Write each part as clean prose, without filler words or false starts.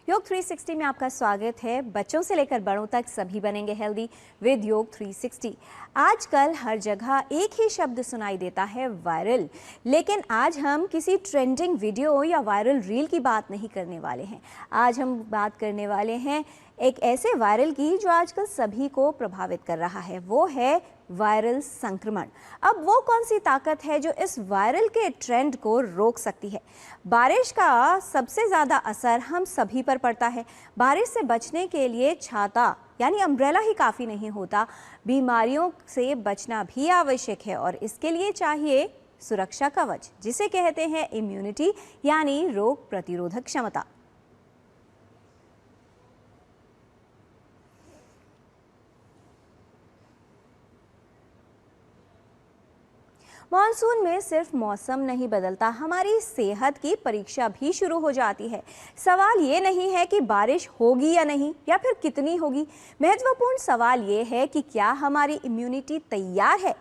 योग 360 में आपका स्वागत है। बच्चों से लेकर बड़ों तक सभी बनेंगे हेल्दी विद योग 360। आजकल हर जगह एक ही शब्द सुनाई देता है, वायरल। लेकिन आज हम किसी ट्रेंडिंग वीडियो या वायरल रील की बात नहीं करने वाले हैं। आज हम बात करने वाले हैं एक ऐसे वायरल की जो आजकल सभी को प्रभावित कर रहा है। वो है वायरल संक्रमण। अब वो कौन सी ताकत है जो इस वायरल के ट्रेंड को रोक सकती है? बारिश का सबसे ज़्यादा असर हम सभी पर पड़ता है। बारिश से बचने के लिए छाता यानी अम्ब्रेला ही काफ़ी नहीं होता, बीमारियों से बचना भी आवश्यक है और इसके लिए चाहिए सुरक्षा कवच, जिसे कहते हैं इम्यूनिटी यानी रोग प्रतिरोधक क्षमता। मॉनसून में सिर्फ मौसम नहीं बदलता, हमारी सेहत की परीक्षा भी शुरू हो जाती है। सवाल ये नहीं है कि बारिश होगी या नहीं या फिर कितनी होगी। महत्वपूर्ण सवाल ये है कि क्या हमारी इम्यूनिटी तैयार है।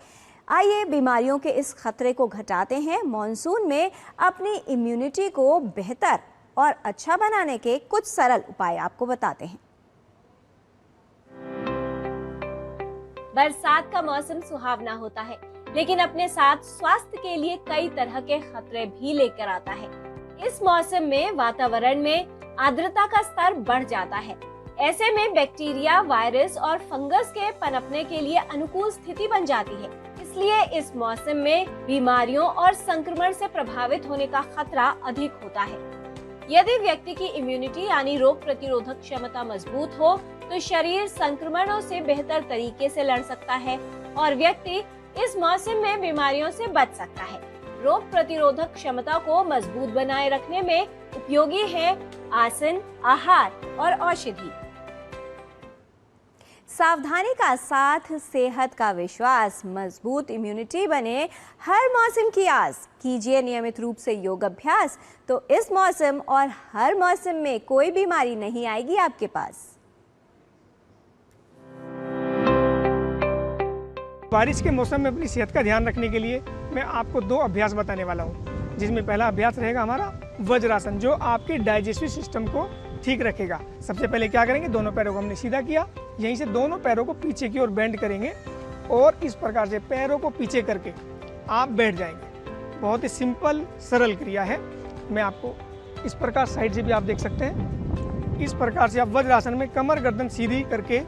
आइए बीमारियों के इस खतरे को घटाते हैं। मॉनसून में अपनी इम्यूनिटी को बेहतर और अच्छा बनाने के कुछ सरल उपाय आपको बताते हैं। बरसात का मौसम सुहावना होता है, लेकिन अपने साथ स्वास्थ्य के लिए कई तरह के खतरे भी लेकर आता है। इस मौसम में वातावरण में आर्द्रता का स्तर बढ़ जाता है। ऐसे में बैक्टीरिया, वायरस और फंगस के पनपने के लिए अनुकूल स्थिति बन जाती है। इसलिए इस मौसम में बीमारियों और संक्रमण से प्रभावित होने का खतरा अधिक होता है। यदि व्यक्ति की इम्यूनिटी यानी रोग प्रतिरोधक क्षमता मजबूत हो तो शरीर संक्रमणों से बेहतर तरीके से लड़ सकता है और व्यक्ति इस मौसम में बीमारियों से बच सकता है। रोग प्रतिरोधक क्षमता को मजबूत बनाए रखने में उपयोगी है आसन, आहार और औषधि। सावधानी का साथ, सेहत का विश्वास, मजबूत इम्यूनिटी बने, हर मौसम की आस। कीजिए नियमित रूप से योग अभ्यास, तो इस मौसम और हर मौसम में कोई बीमारी नहीं आएगी आपके पास। बारिश के मौसम में अपनी सेहत का ध्यान रखने के लिए मैं आपको 2 अभ्यास बताने वाला हूँ, जिसमें पहला अभ्यास रहेगा हमारा वज्रासन, जो आपके डाइजेस्टिव सिस्टम को ठीक रखेगा। सबसे पहले क्या करेंगे, दोनों पैरों को हमने सीधा किया, यहीं से दोनों पैरों को पीछे की ओर बेंड करेंगे और इस प्रकार से पैरों को पीछे करके आप बैठ जाएंगे। बहुत ही सिंपल सरल क्रिया है। मैं आपको इस प्रकार साइड से भी आप देख सकते हैं। इस प्रकार से आप वज्रासन में कमर गर्दन सीधी करके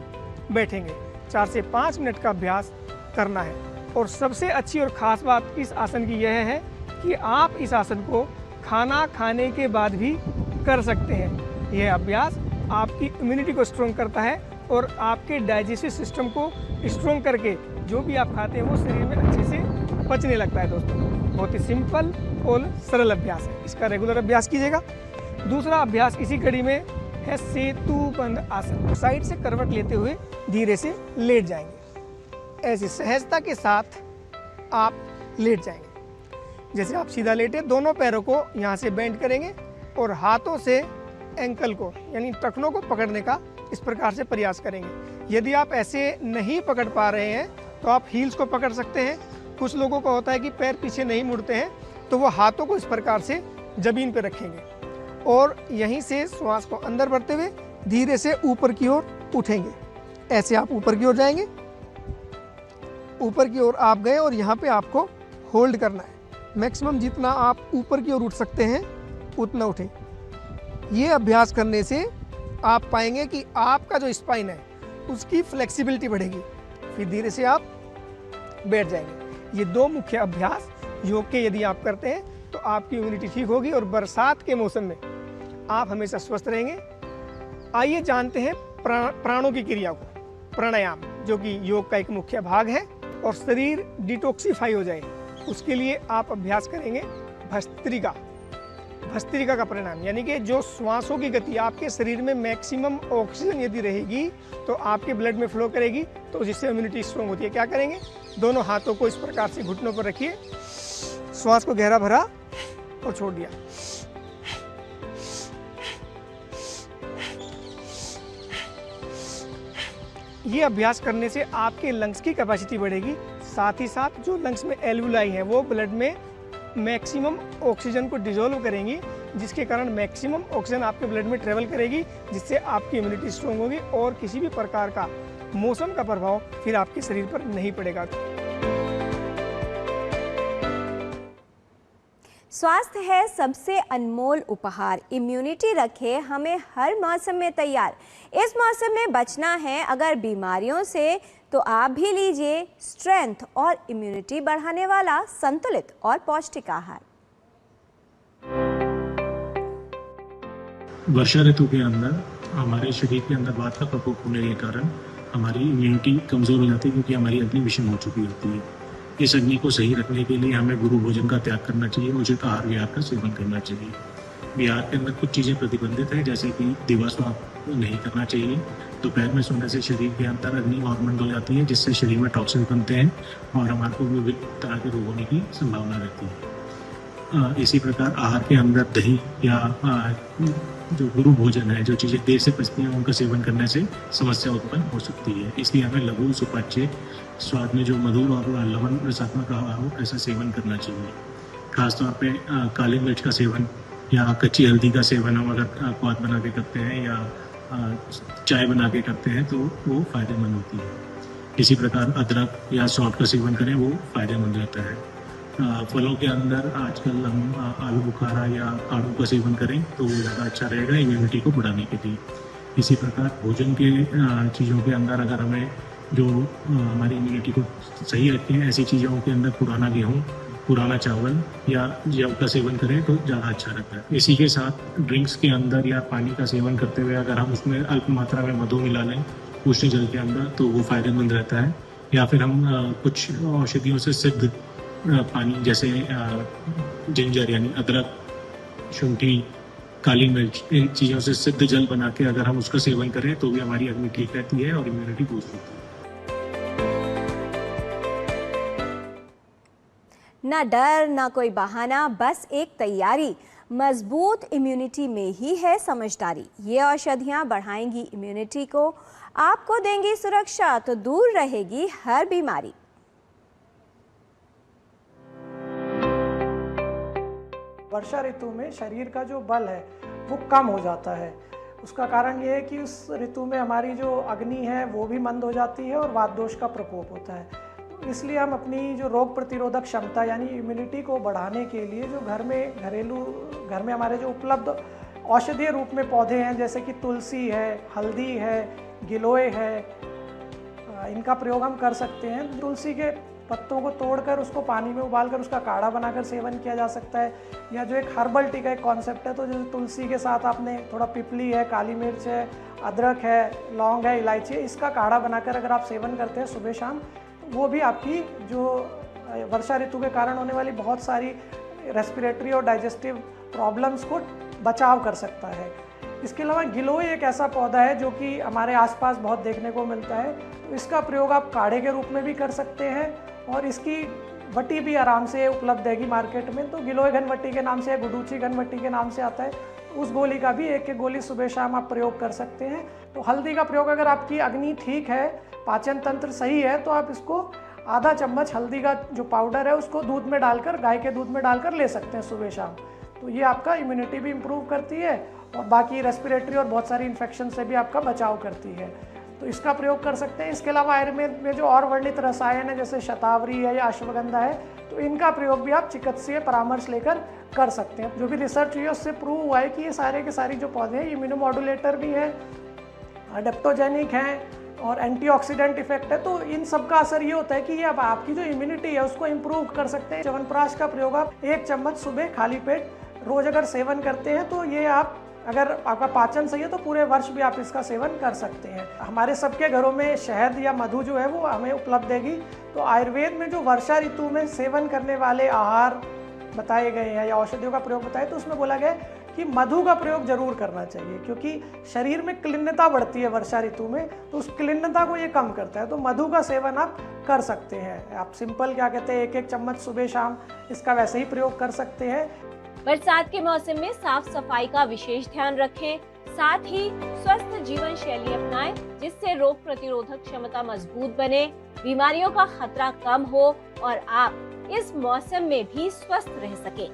बैठेंगे। 4 से 5 मिनट का अभ्यास करना है। और सबसे अच्छी और ख़ास बात इस आसन की यह है कि आप इस आसन को खाना खाने के बाद भी कर सकते हैं। यह अभ्यास आपकी इम्यूनिटी को स्ट्रॉन्ग करता है और आपके डाइजेस्टिव सिस्टम को स्ट्रॉन्ग करके जो भी आप खाते हैं वो शरीर में अच्छे से पचने लगता है। दोस्तों, बहुत ही सिंपल और सरल अभ्यास है, इसका रेगुलर अभ्यास कीजिएगा। दूसरा अभ्यास इसी कड़ी में है सेतुबंध आसन। साइड से करवट लेते हुए धीरे से लेट जाएंगे। ऐसी सहजता के साथ आप लेट जाएंगे। जैसे आप सीधा लेटे, दोनों पैरों को यहाँ से बेंड करेंगे और हाथों से एंकल को यानी टखनों को पकड़ने का इस प्रकार से प्रयास करेंगे। यदि आप ऐसे नहीं पकड़ पा रहे हैं तो आप हील्स को पकड़ सकते हैं। कुछ लोगों का होता है कि पैर पीछे नहीं मुड़ते हैं, तो वो हाथों को इस प्रकार से जमीन पर रखेंगे और यहीं से श्वास को अंदर भरते हुए धीरे से ऊपर की ओर उठेंगे। ऐसे आप ऊपर की ओर जाएंगे। ऊपर की ओर आप गए और यहाँ पे आपको होल्ड करना है। मैक्सिमम जितना आप ऊपर की ओर उठ सकते हैं उतना उठें। ये अभ्यास करने से आप पाएंगे कि आपका जो स्पाइन है उसकी फ्लेक्सिबिलिटी बढ़ेगी। फिर धीरे से आप बैठ जाएंगे। ये 2 मुख्य अभ्यास योग के यदि आप करते हैं तो आपकी इम्यूनिटी ठीक होगी और बरसात के मौसम में आप हमेशा स्वस्थ रहेंगे। आइए जानते हैं प्राणों की क्रिया को, प्राणायाम, जो कि योग का एक मुख्य भाग है और शरीर डिटॉक्सिफाई हो जाए उसके लिए आप अभ्यास करेंगे भस्त्रिका। भस्त्रिका का परिणाम यानी कि जो श्वासों की गति, आपके शरीर में मैक्सिमम ऑक्सीजन यदि रहेगी तो आपके ब्लड में फ्लो करेगी, तो जिससे इम्यूनिटी स्ट्रॉन्ग होती है। क्या करेंगे, दोनों हाथों को इस प्रकार से घुटनों पर रखिए, श्वास को गहरा भरा और छोड़ दिया। ये अभ्यास करने से आपके लंग्स की कैपेसिटी बढ़ेगी। साथ ही साथ जो लंग्स में एल्वुलाई है वो ब्लड में मैक्सिमम ऑक्सीजन को डिजोल्व करेंगी, जिसके कारण मैक्सिमम ऑक्सीजन आपके ब्लड में ट्रेवल करेगी, जिससे आपकी इम्यूनिटी स्ट्रॉन्ग होगी और किसी भी प्रकार का मौसम का प्रभाव फिर आपके शरीर पर नहीं पड़ेगा। स्वास्थ्य है सबसे अनमोल उपहार, इम्यूनिटी रखे हमें हर मौसम में तैयार। इस मौसम में बचना है अगर बीमारियों से, तो आप भी लीजिए स्ट्रेंथ और इम्यूनिटी बढ़ाने वाला संतुलित और पौष्टिक आहार। वर्षा ऋतु के अंदर हमारे शरीर के अंदर वात का प्रकोप होने के कारण हमारी इम्यूनिटी कमज़ोर हो जाती है, क्योंकि हमारी अग्नि विषम हो चुकी होती है। इस अग्नि को सही रखने के लिए हमें गुरु भोजन का त्याग करना चाहिए, उचित आहार विहार का सेवन करना चाहिए। विहार के अंदर कुछ चीज़ें प्रतिबंधित है, जैसे कि दिवास्वाप नहीं करना चाहिए। दोपहर में सोने से शरीर के अंदर अग्नि और मंद हो जाती है, जिससे शरीर में टॉक्सिन बनते हैं और हमारे को विभिन्न तरह के रोग होने की संभावना रहती है। इसी प्रकार आहार के अंदर दही या जो गुरु भोजन है, जो चीज़ें देर से पचती हैं, उनका सेवन करने से समस्या उत्पन्न हो सकती है। इसलिए हमें लघु सुपाच्य स्वाद में जो मधुर और लवण रसात्मक आहार हो, ऐसा सेवन करना चाहिए। खासतौर पे काली मिर्च का सेवन या कच्ची हल्दी का सेवन हम अगर क्वाथ बना के करते हैं या चाय बना के करते हैं तो वो फ़ायदेमंद होती है। इसी प्रकार अदरक या सौंठ का सेवन करें, वो फ़ायदेमंद रहता है। फलों के अंदर आजकल हम आलू बुखारा या आड़ू का सेवन करें तो वो ज़्यादा अच्छा रहेगा इम्यूनिटी को बढ़ाने के लिए। इसी प्रकार भोजन के चीज़ों के अंदर अगर हमें जो हमारी इम्यूनिटी को सही रखें, ऐसी चीज़ों के अंदर पुराना गेहूँ, पुराना चावल या जव का सेवन करें तो ज़्यादा अच्छा रहता है। इसी के साथ ड्रिंक्स के अंदर या पानी का सेवन करते हुए अगर हम उसमें अल्प मात्रा में मधु मिला लें उष्ण जल के अंदर, तो वो फ़ायदेमंद रहता है। या फिर हम कुछ औषधियों से सिद्ध पानी, जैसे जिंजर यानी अदरक, शुंठी, काली मिर्च, इन चीज़ों से सिद्ध जल बना के अगर हम उसका सेवन करें तो भी हमारी अग्नि ठीक रहती है और इम्यूनिटी बूस्ट होती है। ना डर ना कोई बहाना, बस एक तैयारी। मजबूत इम्यूनिटी में ही है समझदारी। ये औषधियाँ बढ़ाएंगी इम्यूनिटी को, आपको देंगी सुरक्षा, तो दूर रहेगी हर बीमारी। वर्षा ऋतु में शरीर का जो बल है वो कम हो जाता है। उसका कारण ये है कि उस ऋतु में हमारी जो अग्नि है वो भी मंद हो जाती है और वात दोष का प्रकोप होता है। तो इसलिए हम अपनी जो रोग प्रतिरोधक क्षमता यानी इम्यूनिटी को बढ़ाने के लिए जो घर में हमारे जो उपलब्ध औषधीय रूप में पौधे हैं, जैसे कि तुलसी है, हल्दी है, गिलोय है, इनका प्रयोग हम कर सकते हैं। तुलसी के पत्तों को तोड़कर उसको पानी में उबालकर उसका काढ़ा बनाकर सेवन किया जा सकता है। या जो एक हर्बल टी का एक कॉन्सेप्ट है, तो जैसे तुलसी के साथ आपने थोड़ा पिपली है, काली मिर्च है, अदरक है, लौंग है, इलायची है, इसका काढ़ा बनाकर अगर आप सेवन करते हैं सुबह शाम, तो वो भी आपकी जो वर्षा ऋतु के कारण होने वाली बहुत सारी रेस्पिरेटरी और डाइजेस्टिव प्रॉब्लम्स को बचाव कर सकता है। इसके अलावा गिलोय एक ऐसा पौधा है जो कि हमारे आसपास बहुत देखने को मिलता है, तो इसका प्रयोग आप काढ़े के रूप में भी कर सकते हैं और इसकी वटी भी आराम से उपलब्ध है मार्केट में। तो गिलोय घनवटी के नाम से, गुडूची घनवटी के नाम से आता है, तो उस गोली का भी एक गोली सुबह शाम आप प्रयोग कर सकते हैं। तो हल्दी का प्रयोग, अगर आपकी अग्नि ठीक है, पाचन तंत्र सही है, तो आप इसको आधा चम्मच हल्दी का जो पाउडर है उसको दूध में डालकर, गाय के दूध में डालकर ले सकते हैं सुबह शाम। तो ये आपका इम्यूनिटी भी इम्प्रूव करती है और बाकी रेस्पिरेटरी और बहुत सारी इन्फेक्शन से भी आपका बचाव करती है। तो इसका प्रयोग कर सकते हैं। इसके अलावा आयुर्वेद में जो और वर्णित रसायन है, जैसे शतावरी है या अश्वगंधा है, तो इनका प्रयोग भी आप चिकित्सीय परामर्श लेकर कर सकते हैं। जो भी रिसर्च हुई है उससे प्रूव हुआ है कि ये सारे के सारी जो पौधे हैं इम्यूनोमॉड्यूलेटर भी हैं, अडेप्टोजेनिक हैं और एंटीऑक्सीडेंट इफेक्ट है। तो इन सब का असर ये होता है कि ये अब आपकी जो इम्यूनिटी है उसको इम्प्रूव कर सकते हैं। च्यवनप्राश का प्रयोग आप 1 चम्मच सुबह खाली पेट रोज अगर सेवन करते हैं, तो ये आप, अगर आपका पाचन सही है तो पूरे वर्ष भी आप इसका सेवन कर सकते हैं। हमारे सबके घरों में शहद या मधु जो है वो हमें उपलब्ध हैगी। तो आयुर्वेद में जो वर्षा ऋतु में सेवन करने वाले आहार बताए गए हैं या औषधियों का प्रयोग बताए, तो उसमें बोला गया है कि मधु का प्रयोग जरूर करना चाहिए, क्योंकि शरीर में क्लिन्नता बढ़ती है वर्षा ऋतु में, तो उस क्लिन्नता को ये कम करता है। तो मधु का सेवन आप कर सकते हैं। आप सिंपल क्या कहते हैं, 1-1 चम्मच सुबह शाम इसका वैसे ही प्रयोग कर सकते हैं। बरसात के मौसम में साफ सफाई का विशेष ध्यान रखें, साथ ही स्वस्थ जीवन शैली अपनाएं, जिससे रोग प्रतिरोधक क्षमता मजबूत बने, बीमारियों का खतरा कम हो और आप इस मौसम में भी स्वस्थ रह सकें।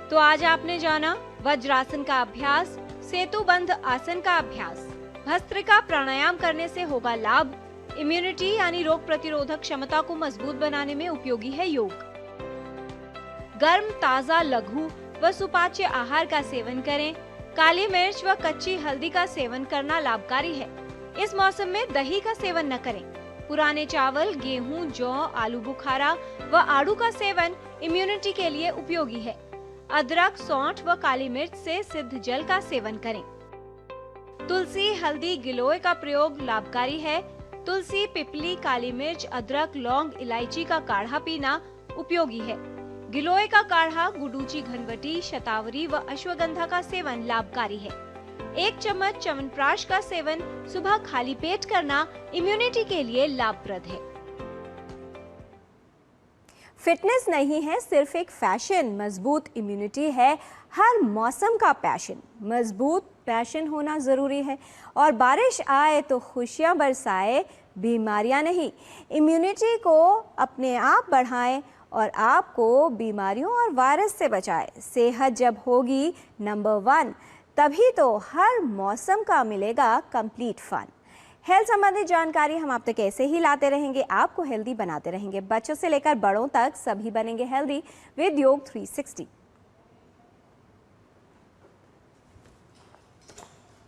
तो आज आपने जाना वज्रासन का अभ्यास, सेतुबंध आसन का अभ्यास, भस्त्रिका प्राणायाम करने से होगा लाभ, इम्यूनिटी यानी रोग प्रतिरोधक क्षमता को मजबूत बनाने में उपयोगी है योग। गर्म, ताजा, लघु व सुपाच्य आहार का सेवन करें। काली मिर्च व कच्ची हल्दी का सेवन करना लाभकारी है। इस मौसम में दही का सेवन न करें। पुराने चावल, गेहूं, जौ, आलू बुखारा व आड़ू का सेवन इम्यूनिटी के लिए उपयोगी है। अदरक, सौंठ व काली मिर्च से सिद्ध जल का सेवन करें। तुलसी, हल्दी, गिलोय का प्रयोग लाभकारी है। तुलसी, पिपली, काली मिर्च, अदरक, लौंग, इलायची का काढ़ा पीना उपयोगी है। गिलोय का काढ़ा, गुडूची घनवटी, शतावरी व अश्वगंधा का सेवन लाभकारी है। 1 चम्मच च्यवनप्राश का सेवन सुबह खाली पेट करना इम्यूनिटी के लिए लाभप्रद है। फिटनेस नहीं है सिर्फ एक फैशन, मजबूत इम्यूनिटी है हर मौसम का पैशन। मजबूत पैशन होना जरूरी है और बारिश आए तो खुशियां बरसाए, बीमारियां नहीं। इम्यूनिटी को अपने आप बढ़ाएं और आपको बीमारियों और वायरस से बचाए। सेहत जब होगी नंबर 1, तभी तो हर मौसम का मिलेगा कंप्लीट फन। हेल्थ संबंधी जानकारी हम आप तक ऐसे ही लाते रहेंगे, आपको हेल्दी बनाते रहेंगे। बच्चों से लेकर बड़ों तक सभी बनेंगे हेल्दी विद योग 360।